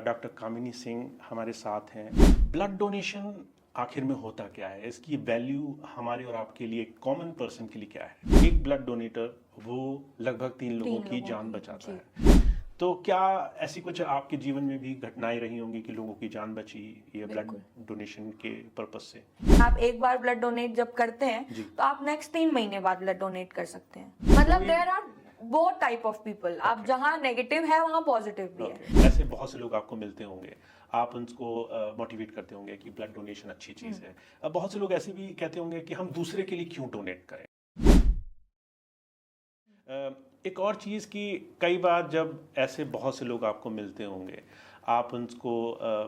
Doctor कामिनी सिंह हमारे साथ हैं। ब्लड डोनेशन आखिर में होता क्या है, इसकी वैल्यू हमारे और आपके लिए, कॉमन पर्सन के लिए क्या है? एक ब्लड डोनेटर वो लगभग 3 लोगों की जान बचाता है। तो क्या ऐसी कुछ आपके जीवन में भी घटनाएं रही होंगी कि लोगों की जान बची ये ब्लड डोनेशन के पर्पस से? आप एक बार ब्लड डोनेट जब करते हैं तो आप नेक्स्ट 3 महीने बाद ब्लड डोनेट कर सकते हैं। मतलब there are both type of people. आप जहाँ नेगेटिव है वहाँ पॉजिटिव भी है। ऐसे बहुत से लोग आपको मिलते होंगे, आप उनको मोटिवेट करते होंगे कि ब्लड डोनेशन अच्छी चीज़ है। अब बहुत से लोग ऐसे भी कहते होंगे कि हम दूसरे के लिए क्यों डोनेट करें। एक और चीज़ कि कई बार जब ऐसे बहुत से लोग आपको मिलते होंगे, आप उनको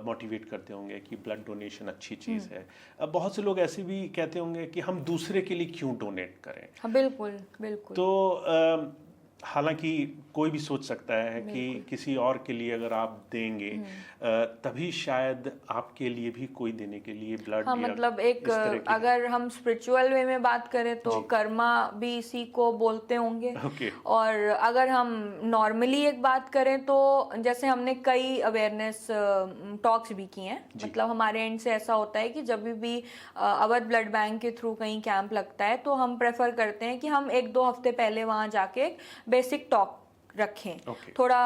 मोटिवेट करते होंगे कि ब्लड डोनेशन अच्छी चीज़ है। अब बहुत से लोग ऐसे भी कहते होंगे कि हम दूसरे के लिए क्यों डोनेट करें। हाँ, बिल्कुल बिल्कुल। तो हालांकि कोई भी सोच सकता है कि किसी और के लिए अगर आप देंगे तभी शायद आपके लिए भी कोई देने के लिए ब्लड। हाँ, मतलब एक अगर हम स्पिरिचुअल वे में बात करें तो कर्मा भी इसी को बोलते होंगे। और अगर हम नॉर्मली एक बात करें तो जैसे हमने कई अवेयरनेस टॉक्स भी किए हैं। मतलब हमारे एंड से ऐसा होता है कि जब भी अवध ब्लड बैंक के थ्रू कहीं कैंप लगता है तो हम प्रेफर करते हैं कि हम 1-2 हफ्ते पहले वहां जाके बेसिक टॉक रखें। थोड़ा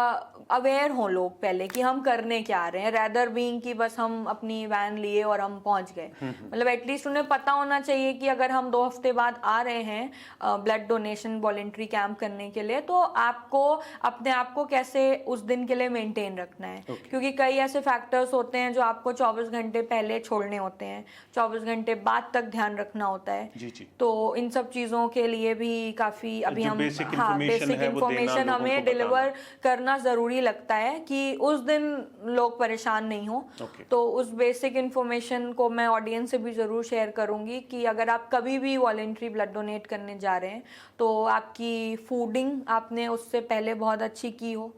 अवेयर हों लोग पहले कि हम करने क्या आ रहे हैं, रैदर बीइंग कि बस हम अपनी वैन लिए और हम पहुंच गए। मतलब एटलीस्ट उन्हें पता होना चाहिए कि अगर हम 2 हफ्ते बाद आ रहे हैं ब्लड डोनेशन वॉलेंट्री कैंप करने के लिए तो आपको अपने आप को कैसे उस दिन के लिए मेंटेन रखना है। क्योंकि कई ऐसे फैक्टर्स होते हैं जो आपको 24 घंटे पहले छोड़ने होते हैं, 24 घंटे बाद तक ध्यान रखना होता है। तो इन सब चीजों के लिए भी काफी अभी हम बेसिक इन्फॉर्मेशन हमें डिलीवर करना जरूरी लगता है कि उस दिन लोग परेशान नहीं हो। तो उस बेसिक इन्फॉर्मेशन को मैं ऑडियंस से भी जरूर शेयर करूंगी कि अगर आप कभी भी वॉलेंट्री ब्लड डोनेट करने जा रहे हैं तो आपकी फूडिंग आपने उससे पहले बहुत अच्छी की हो।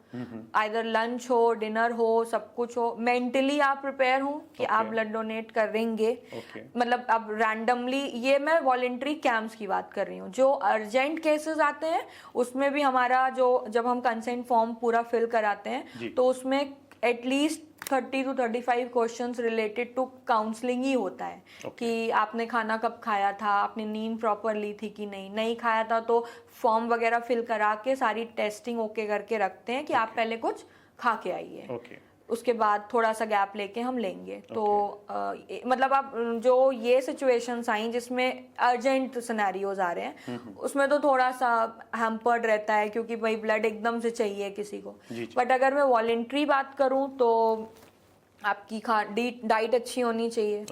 आइदर लंच हो, डिनर हो, सब कुछ हो। मेंटली आप प्रिपेयर हो कि आप ब्लड डोनेट करेंगे। मतलब अब रैंडमली, ये मैं वॉलेंट्री कैंप्स की बात कर रही हूँ। जो अर्जेंट केसेस आते हैं उसमें भी हमारा जो जब हम कंसेंट फॉर्म पूरा फिल कराते हैं तो उसमें at least 30 to 35 questions related to counselling ही होता है। कि आपने खाना कब खाया था, आपने नींद प्रॉपर ली थी कि नहीं खाया था तो फॉर्म वगैरह फिल करा के सारी टेस्टिंग ओके करके रखते हैं कि आप पहले कुछ खा के आइए। उसके बाद थोड़ा सा गैप लेके हम लेंगे। तो मतलब आप जो ये सिचुएशंस आई जिसमें अर्जेंट सिनेरियोज आ रहे हैं उसमें तो थोड़ा सा हैम्पर्ड रहता है क्योंकि भाई ब्लड एकदम से चाहिए किसी को। बट अगर मैं वॉलेंट्री बात करूं तो आपकी डाइट अच्छी होनी चाहिए।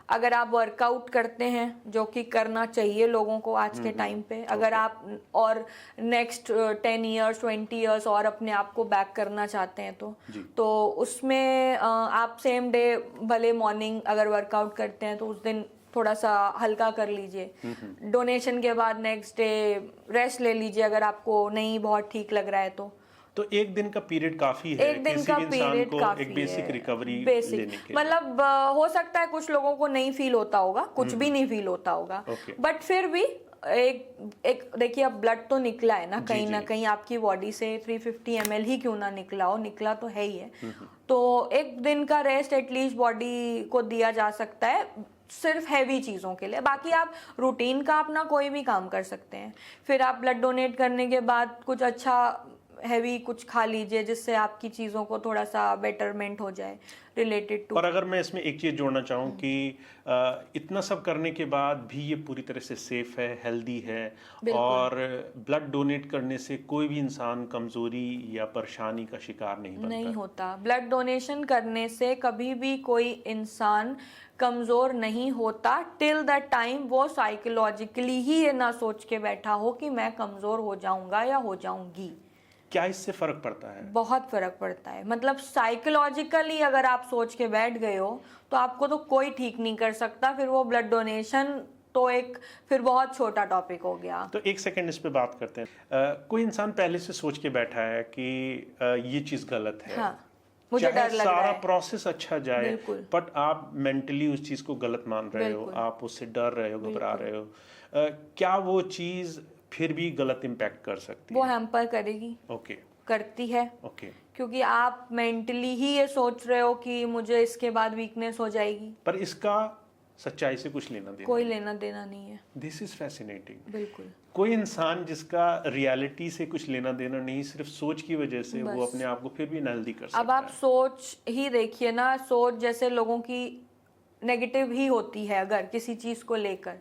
अगर आप वर्कआउट करते हैं, जो कि करना चाहिए लोगों को आज के टाइम पे, अगर आप और नेक्स्ट 10 ईयर्स 20 ईयर्स और अपने आप को बैक करना चाहते हैं तो उसमें आप सेम डे भले मॉर्निंग अगर वर्कआउट करते हैं तो उस दिन थोड़ा सा हल्का कर लीजिए। डोनेशन के बाद नेक्स्ट डे रेस्ट ले लीजिए अगर आपको नहीं बहुत ठीक लग रहा है तो एक दिन का पीरियड काफी है। एक दिन का पीरियड काफी एक बेसिक रिकवरी लेने के मतलब हो सकता है कुछ लोगों को नहीं फील होता होगा, कुछ भी नहीं फील होता होगा। बट फिर भी एक देखिए, अब ब्लड तो निकला है ना कहीं आपकी बॉडी से 350 ml ही क्यों ना निकला हो, निकला तो है ही है। तो एक दिन का रेस्ट एटलीस्ट बॉडी को दिया जा सकता है सिर्फ हैवी चीज़ों के लिए। बाकी आप रूटीन का अपना कोई भी काम कर सकते हैं। फिर आप ब्लड डोनेट करने के बाद कुछ अच्छा हैवी कुछ खा लीजिए जिससे आपकी चीज़ों को थोड़ा सा बेटरमेंट हो जाए रिलेटेड टू। और अगर मैं इसमें एक चीज़ जोड़ना चाहूँ कि इतना सब करने के बाद भी ये पूरी तरह से सेफ है, हेल्दी है और ब्लड डोनेट करने से कोई भी इंसान कमजोरी या परेशानी का शिकार नहीं होता। ब्लड डोनेशन करने से कभी भी कोई इंसान कमजोर नहीं होता टिल द टाइम वो साइकोलॉजिकली ही ये ना सोच के बैठा हो कि मैं कमजोर हो जाऊंगा या हो जाऊंगी। क्या इससे फर्क पड़ता है? बहुत फर्क पड़ता है। मतलब साइकोलॉजिकली अगर आप सोच के बैठ गए हो तो आपको तो कोई ठीक नहीं कर सकता। फिर वो ब्लड डोनेशन तो एक फिर बहुत छोटा टॉपिक हो गया। तो एक सेकंड इस पे बात करते हैं। कोई इंसान पहले से सोच के बैठा है कि ये चीज गलत है। मुझे डर लग रहा है। सारा प्रोसेस अच्छा जाए बट आप मेंटली उस चीज को गलत मान रहे हो, आप उससे डर रहे हो, घबरा रहे हो। क्या वो चीज फिर भी गलत इम्पैक्ट कर सकती है? वो हैम्पर करेगी। ओके। करती है। ओके। क्योंकि आप मेंटली ही ये सोच रहे हो कि मुझे इसके बाद वीकनेस हो जाएगी। पर इसका सच्चाई से कुछ लेना देना कोई लेना देना नहीं है। This is fascinating. बिल्कुल। कोई इंसान जिसका रियलिटी से कुछ लेना देना नहीं, सिर्फ सोच की वजह से वो अपने आप को फिर भी अनहेल्दी कर सकता है। अब आप सोच ही देखिए ना, सोच जैसे लोगों की नेगेटिव ही होती है अगर किसी चीज को लेकर,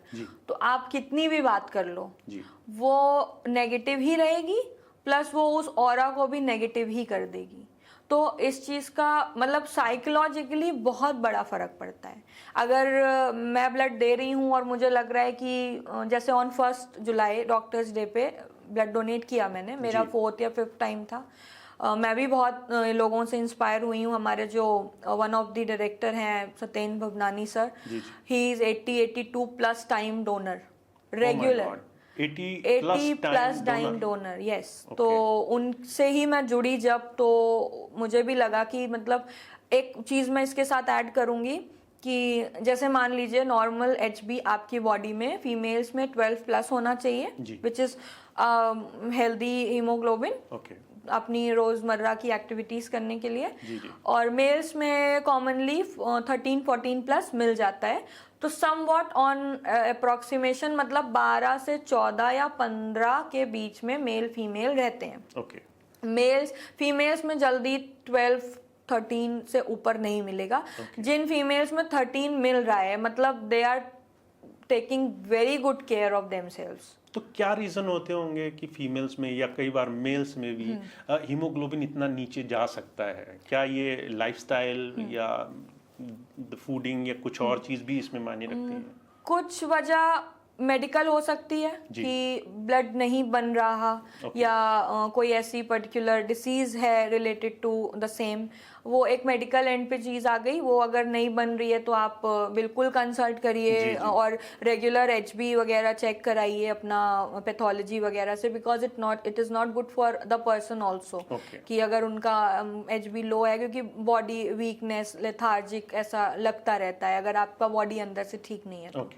तो आप कितनी भी बात कर लो वो नेगेटिव ही रहेगी, प्लस वो उस ऑरा को भी नेगेटिव ही कर देगी। तो इस चीज का मतलब साइकोलॉजिकली बहुत बड़ा फर्क पड़ता है। अगर मैं ब्लड दे रही हूँ और मुझे लग रहा है कि जैसे ऑन 1 जुलाई डॉक्टर्स डे पे ब्लड डोनेट किया मैंने, मेरा 4th या 5th टाइम था। मैं भी बहुत लोगों से इंस्पायर हुई हूँ। हमारे जो वन ऑफ द डायरेक्टर हैं Satyendra Bhavnani sir, he is 82 plus time donor, regular 80 plus time donor, yes. तो उनसे ही मैं जुड़ी जब, तो मुझे भी लगा कि मतलब एक चीज मैं इसके साथ ऐड करूंगी कि जैसे मान लीजिए नॉर्मल HB आपकी बॉडी में फीमेल्स में 12 प्लस होना चाहिए, विच इज हेल्दी हीमोग्लोबिन अपनी रोजमर्रा की एक्टिविटीज करने के लिए, और मेल्स में कॉमनली 13-14 प्लस मिल जाता है। तो समवॉट ऑन अप्रोक्सीमेशन मतलब 12 से 14 या 15 के बीच में मेल फीमेल रहते हैं। मेल्स फीमेल्स में जल्दी 12-13 से ऊपर नहीं मिलेगा। जिन फीमेल्स में 13 मिल रहा है मतलब they are taking very good care of themselves. तो क्या रीजन होते होंगे कि फीमेल्स में या कई बार मेल्स में भी हीमोग्लोबिन इतना नीचे जा सकता है? क्या ये लाइफस्टाइल या फूडिंग या कुछ और चीज भी इसमें मायने रखती है? कुछ वजह मेडिकल हो सकती है कि ब्लड नहीं बन रहा, या कोई ऐसी पर्टिकुलर डिसीज है रिलेटेड टू द सेम, वो एक मेडिकल एंड पे चीज आ गई। वो अगर नहीं बन रही है तो आप बिल्कुल कंसल्ट करिए और रेगुलर HB वगैरह चेक कराइए अपना पैथोलॉजी वगैरह से, because it is not good for the person also कि अगर उनका HB लो है, क्योंकि बॉडी वीकनेस लेथार्जिक ऐसा लगता रहता है अगर आपका बॉडी अंदर से ठीक नहीं है तो।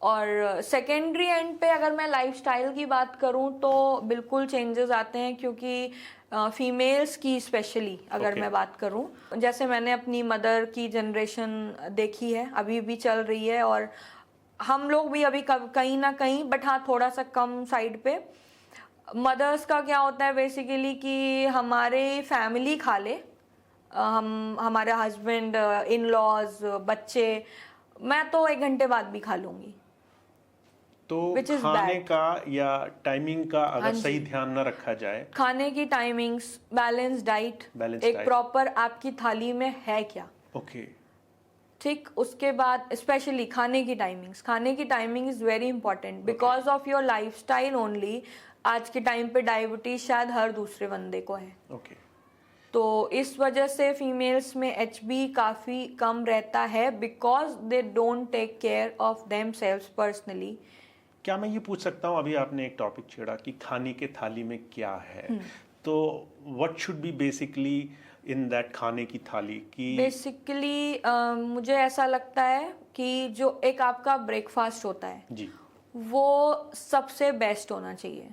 और सेकेंडरी एंड पे अगर मैं लाइफस्टाइल की बात करूं तो बिल्कुल चेंजेस आते हैं, क्योंकि फीमेल्स की स्पेशली अगर मैं बात करूं, जैसे मैंने अपनी मदर की जनरेशन देखी है, अभी भी चल रही है, और हम लोग भी अभी कहीं ना कहीं, बट हाँ थोड़ा सा कम साइड पे। मदर्स का क्या होता है बेसिकली कि हमारे फैमिली खा ले, हमारे हस्बैंड, इन लॉज, बच्चे, मैं तो 1 घंटे बाद भी खा लूंगी। तो खाने का या टाइमिंग का अगर सही ध्यान न रखा जाए, खाने की टाइमिंग्स, बैलेंस डाइट, एक प्रॉपर आपकी थाली में है क्या, ठीक। उसके बाद स्पेशली खाने की timing is very important, because of your lifestyle only आज के टाइम पे डायबिटीज शायद हर दूसरे बंदे को है। तो इस वजह से फीमेल्स में HB काफी कम रहता है, because they don't take care of themselves personally. क्या मैं ये पूछ सकता हूँ, अभी आपने एक टॉपिक छेड़ा कि खाने के थाली में क्या है, तो what should be basically in that खाने की थाली की? बेसिकली मुझे ऐसा लगता है कि जो एक आपका ब्रेकफास्ट होता है वो सबसे बेस्ट होना चाहिए।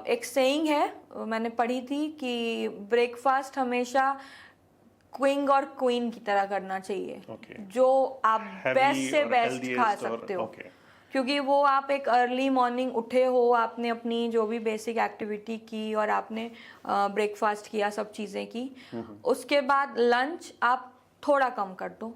एक सेइंग है, मैंने पढ़ी थी कि ब्रेकफास्ट हमेशा क्विंग और क्वीन की तरह करना चाहिए, जो आप बेस्ट से बेस्ट खा सकते हो। क्योंकि वो आप एक अर्ली मॉर्निंग उठे हो, आपने अपनी जो भी बेसिक एक्टिविटी की और आपने ब्रेकफास्ट किया, सब चीज़ें की, उसके बाद लंच आप थोड़ा कम कर दो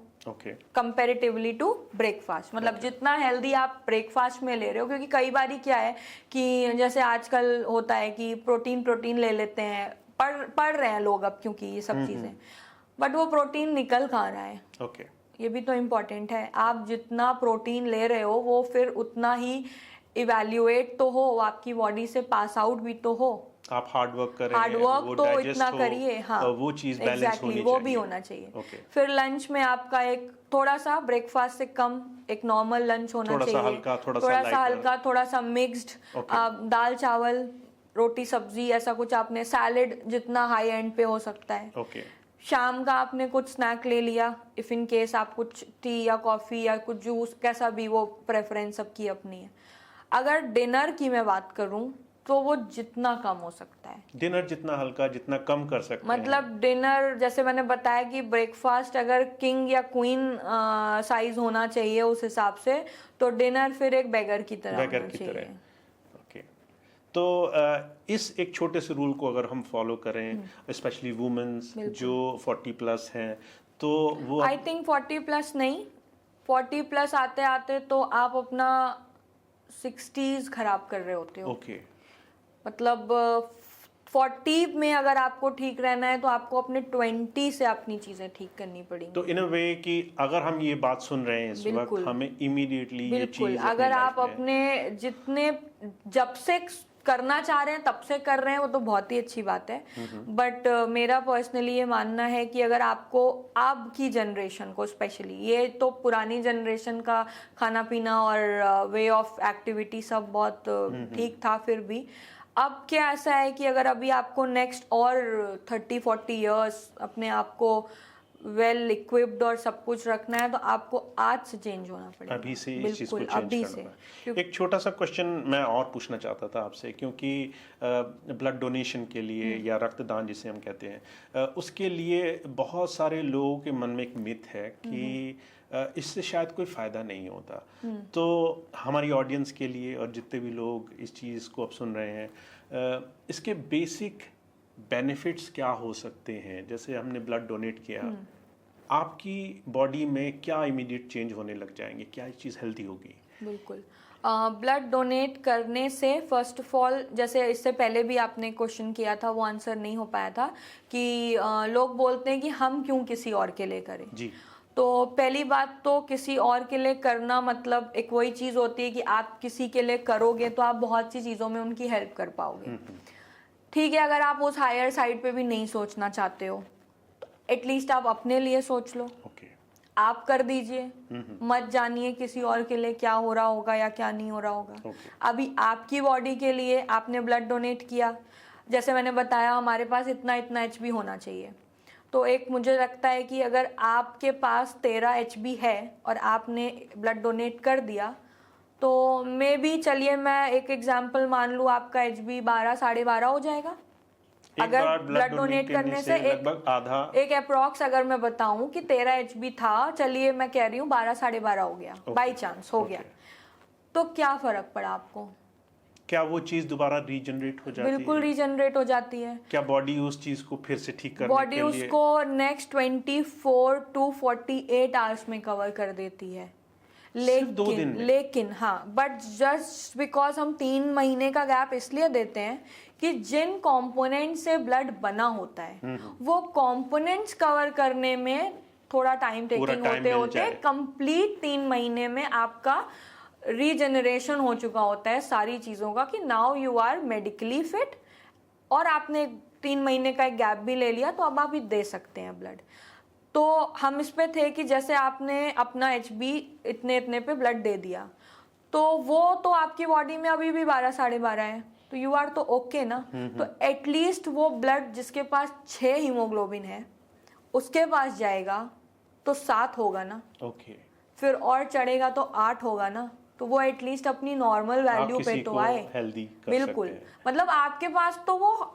कंपेरेटिवली टू ब्रेकफास्ट। मतलब जितना हेल्दी आप ब्रेकफास्ट में ले रहे हो, क्योंकि कई बार क्या है कि जैसे आजकल होता है कि प्रोटीन ले लेते हैं, पढ़ रहे हैं लोग अब, क्योंकि ये सब चीज़ें, बट वो प्रोटीन निकल कहाँ रहा है? ये भी तो इम्पोर्टेंट है। आप जितना प्रोटीन ले रहे हो वो फिर उतना ही इवैल्यूएट तो हो, आपकी बॉडी से पास आउट भी तो हो। आप हार्ड वर्क करें, तो इतना करिए, हाँ वो चीज बैलेंस होनी वो भी होना चाहिए। फिर लंच में आपका एक थोड़ा सा ब्रेकफास्ट से कम एक नॉर्मल लंच होना चाहिए, थोड़ा सा हल्का, थोड़ा सा मिक्स्ड, दाल चावल रोटी सब्जी ऐसा कुछ, आपने सैलेड जितना हाई एंड पे हो सकता है। शाम का आपने कुछ स्नैक ले लिया, इफ इन केस आप कुछ टी या कॉफी या कुछ जूस, कैसा भी, वो प्रेफरेंस सबकी अपनी है। अगर डिनर की मैं बात करूं तो वो जितना कम हो सकता है। डिनर जितना हल्का, जितना कम कर सकते हैं। मतलब डिनर, जैसे मैंने बताया कि ब्रेकफास्ट अगर किंग या क्वीन साइज होना चाहिए उस हिसाब से, तो डिनर फिर एक बेगर की तरह होना चाहिए। ओके, तो इस एक छोटे से रूल को अगर हम फॉलो करें, स्पेशली वुमेन्स जो 40 प्लस हैं, तो वो आई थिंक 40 प्लस नहीं, 40 प्लस आते आते तो आप अपना 60s खराब कर रहे होते हो। ओके, मतलब 40 में अगर आपको ठीक रहना है तो आपको अपने 20 से अपनी चीजें ठीक करनी पड़ेंगी। तो इन अ वे कि अगर हम ये बात सुन रहे हैं इस वक्त, हमें इमीडिएटली ये चीज अगर आप अपने जितने जब से करना चाह रहे हैं तब से कर रहे हैं, वो तो बहुत ही अच्छी बात है। बट मेरा पर्सनली ये मानना है कि अगर आपको अब की जनरेशन को स्पेशली, ये तो पुरानी जनरेशन का खाना पीना और वे ऑफ एक्टिविटी सब बहुत ठीक था, फिर भी अब क्या ऐसा है कि अगर अभी आपको नेक्स्ट और 30-40 इयर्स अपने आप को वेल इक्विप्ड और सब कुछ रखना है, तो आपको आज से चेंज होना पड़ेगा। अभी से इस चीज को चेंज करना है। एक छोटा सा क्वेश्चन मैं और पूछना चाहता था आपसे, क्योंकि ब्लड डोनेशन के लिए या रक्तदान जिसे हम कहते हैं, उसके लिए बहुत सारे लोगों के मन में एक मिथ है कि इससे शायद कोई फ़ायदा नहीं होता। तो हमारी ऑडियंस के लिए और जितने भी लोग इस चीज़ को अब सुन रहे हैं, इसके बेसिक बेनिफिट्स क्या हो सकते हैं? जैसे हमने ब्लड डोनेट किया, आपकी बॉडी में क्या इमीडिएट चेंज होने लग जाएंगे? क्या चीज़ हेल्दी होगी? बिल्कुल, ब्लड डोनेट करने से फर्स्ट ऑफ ऑल, जैसे इससे पहले भी आपने क्वेश्चन किया था, वो आंसर नहीं हो पाया था कि लोग बोलते हैं कि हम क्यों किसी और के लिए करें। जी। तो पहली बात तो किसी और के लिए करना मतलब एक वही चीज़ होती है कि आप किसी के लिए करोगे तो आप बहुत सी चीज़ों में उनकी हेल्प कर पाओगे। ठीक है, अगर आप उस हायर साइड पे भी नहीं सोचना चाहते हो तो एटलीस्ट आप अपने लिए सोच लो। आप कर दीजिए, मत जानिए किसी और के लिए क्या हो रहा होगा या क्या नहीं हो रहा होगा। अभी आपकी बॉडी के लिए आपने ब्लड डोनेट किया, जैसे मैंने बताया हमारे पास इतना इतना HB होना चाहिए। तो एक मुझे लगता है कि अगर आपके पास 13 HB है और आपने ब्लड डोनेट कर दिया, तो मे बी, चलिए मैं एक एग्जांपल मान लूँ, आपका HB 12-12.5 हो जाएगा अगर ब्लड डोनेट करने से लगभग आधा। एक अप्रॉक्स अगर मैं बताऊं कि 13 HB था, चलिए मैं कह रही हूँ 12-12.5 हो गया, बाई चांस हो गया, तो क्या फर्क पड़ा आपको? क्या वो चीज दोबारा रीजनरेट हो जाती है? बिल्कुल रीजनरेट हो जाती है। क्या बॉडी उस चीज को फिर से ठीक करने बॉडी उसको नेक्स्ट 24 to 48 आवर्स में कवर कर देती है। लेकिन हाँ, बट जस्ट बिकॉज हम 3 महीने का गैप इसलिए देते हैं कि जिन कंपोनेंट से ब्लड बना होता है वो कंपोनेंट्स कवर करने में थोड़ा टाइम टेकिंग होते कंप्लीट 3 महीने में आपका रीजनरेशन हो चुका होता है सारी चीजों का, कि now you are medically fit, और आपने 3 महीने का एक गैप भी ले लिया तो अब आप भी दे सकते हैं ब्लड। तो हम इस पे थे कि जैसे आपने अपना HB इतने इतने पे ब्लड दे दिया, तो वो तो आपकी बॉडी में अभी भी 12-12.5 है, तो यू आर तो ओके ना। तो एटलीस्ट वो ब्लड जिसके पास 6 हीमोग्लोबिन है उसके पास जाएगा तो 7 होगा ना, फिर और चढ़ेगा तो 8 होगा ना, तो वो एटलीस्ट अपनी नॉर्मल वैल्यू पे तो आए। बिल्कुल, मतलब आपके पास तो वो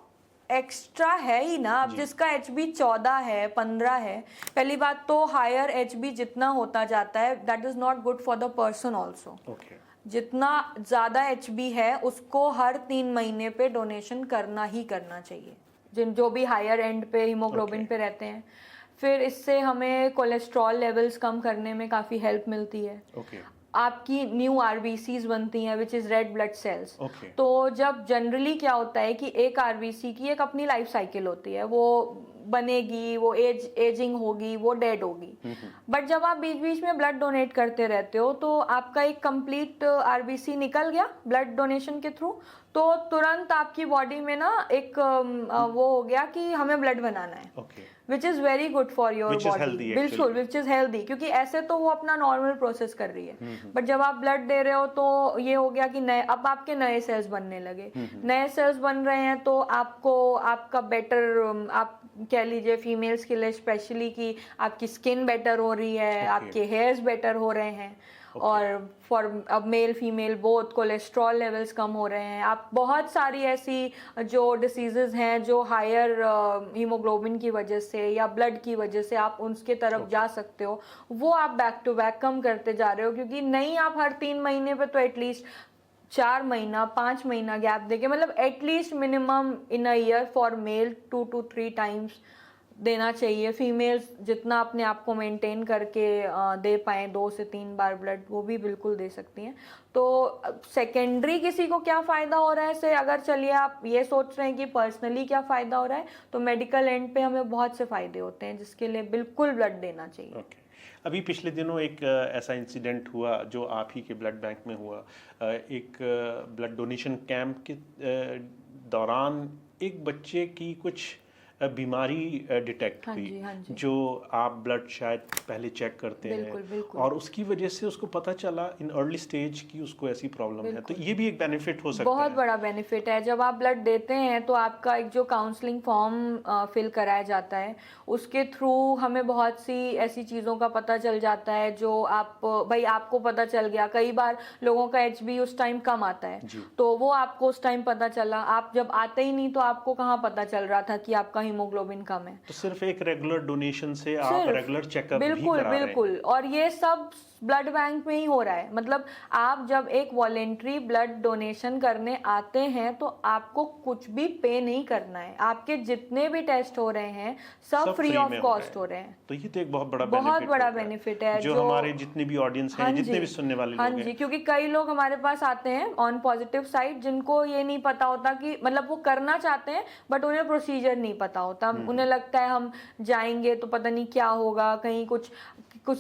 एक्स्ट्रा है ही ना। अब जिसका HB 14 है, 15 है, पहली बात तो हायर HB जितना होता जाता है that is not good for the person also. जितना ज्यादा HB है उसको हर 3 महीने पे डोनेशन करना ही करना चाहिए, जो भी हायर एंड पे हीमोग्लोबिन पे रहते हैं। फिर इससे हमें कोलेस्ट्रॉल लेवल्स कम करने में काफी हेल्प मिलती है। आपकी न्यू RBCs बनती हैं which is red blood cells. तो जब जनरली क्या होता है कि एक RBC की एक अपनी लाइफ साइकिल होती है, वो बनेगी, वो एजिंग होगी, वो डेड होगी, बट जब आप बीच बीच में ब्लड डोनेट करते रहते हो तो आपका एक कंप्लीट RBC निकल गया ब्लड डोनेशन के थ्रू, तो तुरंत आपकी बॉडी में ना एक वो हो गया कि हमें ब्लड बनाना है, which is very good for your body. बिल्कुल, विच इज हेल्दी, क्योंकि ऐसे तो वो अपना नॉर्मल प्रोसेस कर रही है, बट जब आप ब्लड दे रहे हो तो ये हो गया कि नए, अब आपके नए सेल्स बनने लगे। नए सेल्स बन रहे हैं तो आपको आपका बेटर, आप कह लीजिए फीमेल्स के लिए स्पेशली कि आपकी स्किन बेटर हो रही है, आपके हेयर्स बेटर हो रहे हैं, और फॉर अब male female both cholesterol levels कम हो रहे हैं। आप बहुत सारी ऐसी जो डिसीजेज हैं जो हायर हीमोग्लोबिन की वजह से या ब्लड की वजह से आप उसके तरफ जा सकते हो, वो आप बैक टू बैक कम करते जा रहे हो। क्योंकि नहीं, आप हर 3 महीने पे तो एटलीस्ट 4 महीना 5 महीना गैप देके, मतलब at least minimum in a year for male 2 to 3 times देना चाहिए। फीमेल्स जितना अपने आप को मेंटेन करके दे पाए 2 से 3 बार ब्लड, वो भी बिल्कुल दे सकती हैं। तो सेकेंडरी किसी को क्या फ़ायदा हो रहा है से अगर चलिए आप ये सोच रहे हैं कि पर्सनली क्या फ़ायदा हो रहा है, तो मेडिकल एंड पे हमें बहुत से फ़ायदे होते हैं जिसके लिए बिल्कुल ब्लड देना चाहिए। अभी पिछले दिनों एक ऐसा इंसिडेंट हुआ जो आप ही के ब्लड बैंक में हुआ। एक ब्लड डोनेशन कैंप के दौरान एक बच्चे की कुछ बीमारी डिटेक्ट हुई, जो आप ब्लड शायद पहले चेक करते हैं, और उसकी वजह से उसको पता चला इन अर्ली स्टेज कि उसको ऐसी प्रॉब्लम है। तो ये भी एक बेनिफिट हो सकता है, बहुत बड़ा बेनिफिट है। जब आप ब्लड देते हैं तो आपका एक जो काउंसलिंग फॉर्म फिल कराया जाता है, उसके थ्रू हमें बहुत सी ऐसी चीज़ों का पता चल जाता है जो आप भाई आपको पता चल गया। कई बार लोगों का HB उस टाइम कम आता है, तो वो आपको उस टाइम पता चला। आप जब आते ही नहीं तो आपको कहाँ पता चल रहा था कि आपका हीमोग्लोबिन कम है। तो सिर्फ एक रेगुलर डोनेशन से आप रेगुलर चेकअप भी बिल्कुल करा रहे हैं। बिल्कुल, और ये सब ब्लड बैंक में ही हो रहा है। मतलब आप जब एक वॉलेंट्री ब्लड डोनेशन करने आते हैं तो आपको कुछ भी पे नहीं करना है। आपके जितने भी टेस्ट हो रहे हैं सब फ्री ऑफ कॉस्ट हो रहे हैं। तो ये तो एक बहुत बड़ा बेनिफिट है जो हमारे जितने भी ऑडियंस हैं, जितने भी सुनने वाले लोग हैं। क्योंकि कई लोग हमारे पास आते हैं ऑन पॉजिटिव साइड, जिनको ये नहीं पता होता कि मतलब वो करना चाहते हैं बट उन्हें प्रोसीजर नहीं पता होता। उन्हें लगता है हम जाएंगे तो पता नहीं क्या होगा, कहीं कुछ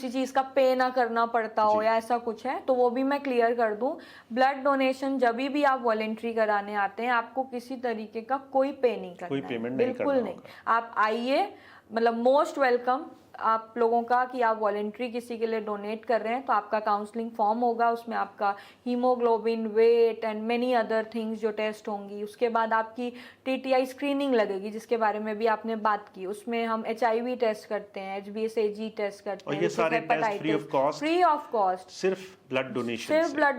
चीज का पे ना करना पड़ता हो या ऐसा कुछ है। तो वो भी मैं क्लियर कर दूं, ब्लड डोनेशन जब भी आप वॉलेंट्री कराने आते हैं आपको किसी तरीके का कोई पे नहीं करना, कोई पेमेंट बिल्कुल नहीं। आप आइए, मतलब मोस्ट वेलकम आप लोगों का कि आप वॉलेंट्री किसी के लिए डोनेट कर रहे हैं। तो आपका काउंसलिंग फॉर्म होगा, उसमें आपका hemoglobin, weight and many other things जो टेस्ट होंगी। उसके बाद आपकी TTI स्क्रीनिंग लगेगी जिसके बारे में भी आपने बात की। उसमें हम HIV टेस्ट करते हैं, HbAg टेस्ट करते हैं, और ये सारे टेस्ट फ्री ऑफ कॉस्ट, सिर्फ ब्लड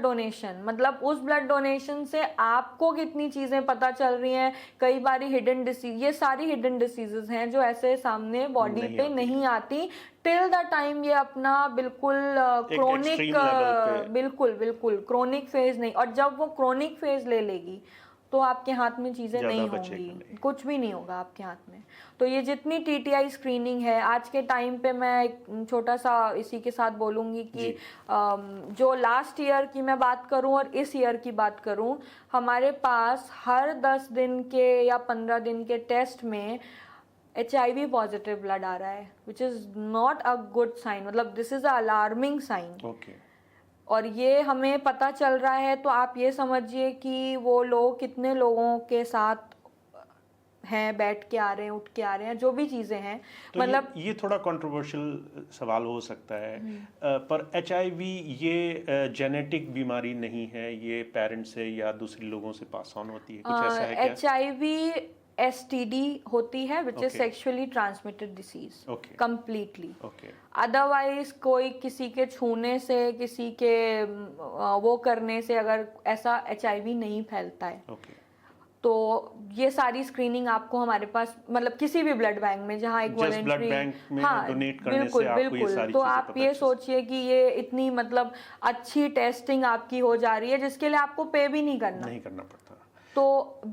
डोनेशन। मतलब उस ब्लड डोनेशन से आपको कितनी चीजें पता चल रही हैं। कई बार हिडन डिसीज, ये सारी हिडन डिसीजेस हैं जो ऐसे सामने बॉडी पे नहीं आती टिल द टाइम ये अपना बिल्कुल क्रोनिक, बिल्कुल क्रोनिक फेज नहीं। और जब वो क्रोनिक फेज ले लेगी तो आपके हाथ में चीजें नहीं होंगी, कुछ भी नहीं होगा आपके हाथ में। तो ये जितनी TTI स्क्रीनिंग है आज के टाइम पे, मैं एक छोटा सा इसी के साथ बोलूँगी कि जो लास्ट ईयर की मैं बात करूँ और इस ईयर की बात करूँ, हमारे पास हर 10 दिन के या 15 दिन के टेस्ट में HIV पॉजिटिव ब्लड आ रहा है, which is not a good sign. मतलब this is a alarming sign. और ये हमें पता चल रहा है तो आप ये समझिए कि वो लोग कितने लोगों के साथ हैं, बैठ के आ रहे हैं, उठ के आ रहे हैं, जो भी चीज़ें हैं। तो मतलब ये थोड़ा कंट्रोवर्शियल सवाल हो सकता है, पर HIV ये जेनेटिक बीमारी नहीं है, ये पेरेंट्स से या दूसरे लोगों से पास ऑन होती है, कुछ ऐसा है क्या? HIV STD होती है, which is sexually transmitted disease, completely. Otherwise कोई किसी के छूने से, किसी के वो करने से अगर ऐसा HIV नहीं फैलता है। तो ये सारी स्क्रीनिंग आपको हमारे पास, मतलब किसी भी ब्लड बैंक में जहाँ एक वॉलेंट्री, बिल्कुल। तो आप ये सोचिए कि ये इतनी मतलब अच्छी टेस्टिंग आपकी हो जा रही है जिसके लिए आपको पे भी नहीं करना पड़ता। तो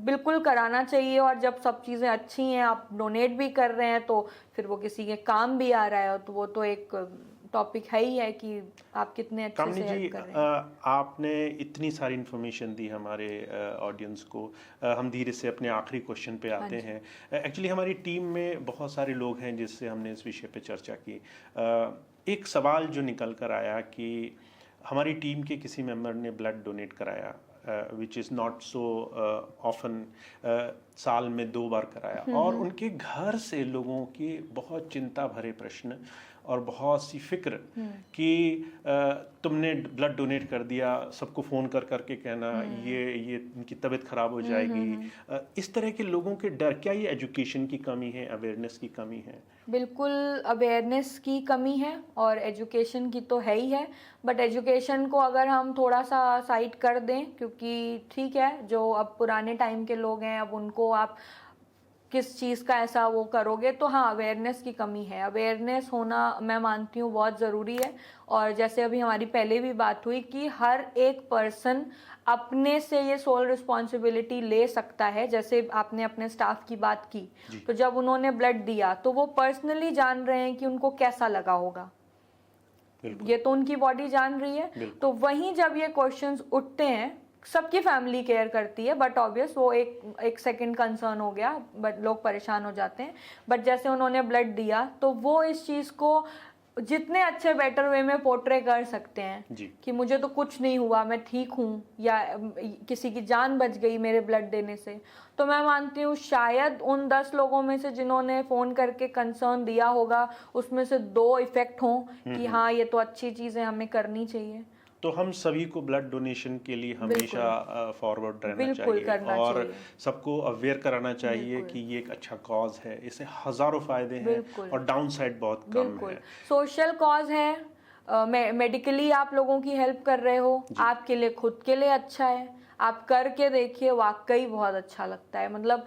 बिल्कुल कराना चाहिए। और जब सब चीज़ें अच्छी हैं, आप डोनेट भी कर रहे हैं, तो फिर वो किसी के काम भी आ रहा है, तो वो तो एक टॉपिक है ही है कि आप कितने अच्छे से हेल्प कर रहे हैं। आपने इतनी सारी इन्फॉर्मेशन दी हमारे ऑडियंस को। हम धीरे से अपने आखिरी क्वेश्चन पे आते हैं। एक्चुअली हमारी टीम में बहुत सारे लोग हैं जिससे हमने इस विषय पे चर्चा की। एक सवाल जो निकल कर आया कि हमारी टीम के किसी मेंबर ने ब्लड डोनेट कराया, which is not so often. साल में 2 बार कराया और उनके घर से लोगों के बहुत चिंता भरे प्रश्न और बहुत सी फिक्र कि तुमने ब्लड डोनेट कर दिया, सबको फ़ोन कर करके कहना ये इनकी तबीयत ख़राब हो जाएगी, इस तरह के लोगों के डर, क्या ये एजुकेशन की कमी है, अवेयरनेस की कमी है? बिल्कुल अवेयरनेस की कमी है और एजुकेशन की तो है ही है, बट एजुकेशन को अगर हम थोड़ा सा साइड कर दें, क्योंकि ठीक है जो अब पुराने टाइम के लोग हैं अब उनको आप किस चीज़ का ऐसा वो करोगे, तो हाँ अवेयरनेस की कमी है। अवेयरनेस होना मैं मानती हूँ बहुत ज़रूरी है। और जैसे अभी हमारी पहले भी बात हुई कि हर एक पर्सन अपने से ये सोल रिस्पॉन्सिबिलिटी ले सकता है। जैसे आपने अपने स्टाफ की बात की, तो जब उन्होंने ब्लड दिया तो वो पर्सनली जान रहे हैं कि उनको कैसा लगा होगा, ये तो उनकी बॉडी जान रही है। तो वहीं जब ये क्वेश्चंस उठते हैं, सबकी फैमिली केयर करती है, बट ऑब्वियस वो एक सेकंड कंसर्न हो गया, बट लोग परेशान हो जाते हैं। बट जैसे उन्होंने ब्लड दिया तो वो इस चीज़ को जितने अच्छे बेटर वे में पोर्ट्रे कर सकते हैं कि मुझे तो कुछ नहीं हुआ, मैं ठीक हूँ, या किसी की जान बच गई मेरे ब्लड देने से। तो मैं मानती हूँ शायद उन 10 लोगों में से जिन्होंने फ़ोन करके कंसर्न दिया होगा, उसमें से 2 इफेक्ट हों कि हाँ ये तो अच्छी चीज़ है, हमें करनी चाहिए। तो हम सभी को ब्लड डोनेशन के लिए हमेशा फॉरवर्ड रहना चाहिए और सबको अवेयर कराना चाहिए कि ये एक अच्छा कॉज है, इससे हजारों फायदे हैं और डाउन साइड बहुत कम है। सोशल कॉज है, मेडिकली आप लोगों की हेल्प कर रहे हो, आपके लिए खुद के लिए अच्छा है, आप करके देखिए, वाकई बहुत अच्छा लगता है। मतलब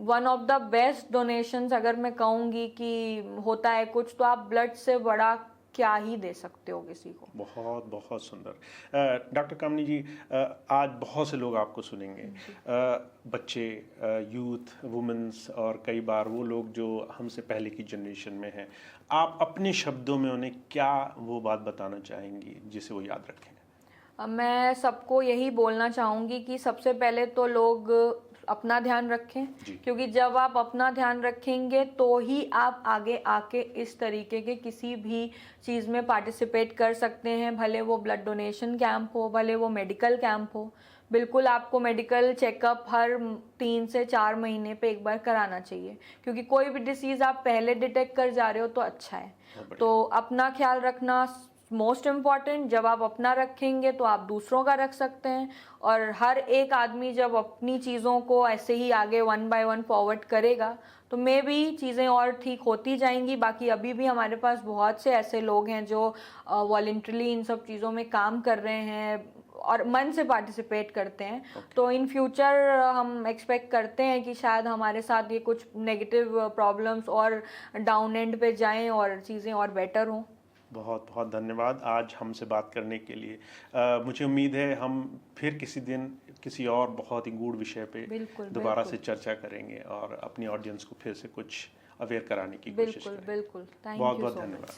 one of the best donations अगर मैं कहूँगी कि होता है कुछ, तो आप ब्लड से बड़ा क्या ही दे सकते हो किसी को। बहुत बहुत सुंदर। डॉक्टर कामनी जी, आज बहुत से लोग आपको सुनेंगे, बच्चे, यूथ, वुमेन्स और कई बार वो लोग जो हमसे पहले की जनरेशन में हैं। आप अपने शब्दों में उन्हें क्या वो बात बताना चाहेंगी जिसे वो याद रखें? मैं सबको यही बोलना चाहूँगी कि सबसे पहले तो लोग अपना ध्यान रखें, क्योंकि जब आप अपना ध्यान रखेंगे तो ही आप आगे आके इस तरीके के किसी भी चीज़ में पार्टिसिपेट कर सकते हैं। भले वो ब्लड डोनेशन कैंप हो, भले वो मेडिकल कैंप हो। बिल्कुल आपको मेडिकल चेकअप हर 3 से 4 महीने पे एक बार कराना चाहिए, क्योंकि कोई भी डिसीज़ आप पहले डिटेक्ट कर जा रहे हो तो अच्छा है। तो अपना ख्याल रखना मोस्ट इम्पॉर्टेंट। जब आप अपना रखेंगे तो आप दूसरों का रख सकते हैं, और हर एक आदमी जब अपनी चीज़ों को ऐसे ही आगे 1 बाय 1 फॉरवर्ड करेगा तो मे भी चीज़ें और ठीक होती जाएंगी। बाकी अभी भी हमारे पास बहुत से ऐसे लोग हैं जो वॉलंटरली इन सब चीज़ों में काम कर रहे हैं और मन से पार्टिसिपेट करते हैं। तो इन फ्यूचर हम एक्सपेक्ट करते हैं कि शायद हमारे साथ ये कुछ नेगेटिव प्रॉब्लम्स और डाउन एंड पे जाएं और चीज़ें और बेटर हों। बहुत बहुत धन्यवाद आज हमसे बात करने के लिए। मुझे उम्मीद है हम फिर किसी दिन किसी और बहुत ही गूढ़ विषय पे दोबारा से चर्चा करेंगे और अपनी ऑडियंस को फिर से कुछ अवेयर कराने की कोशिश करेंगे। बिल्कुल, बहुत बहुत धन्यवाद।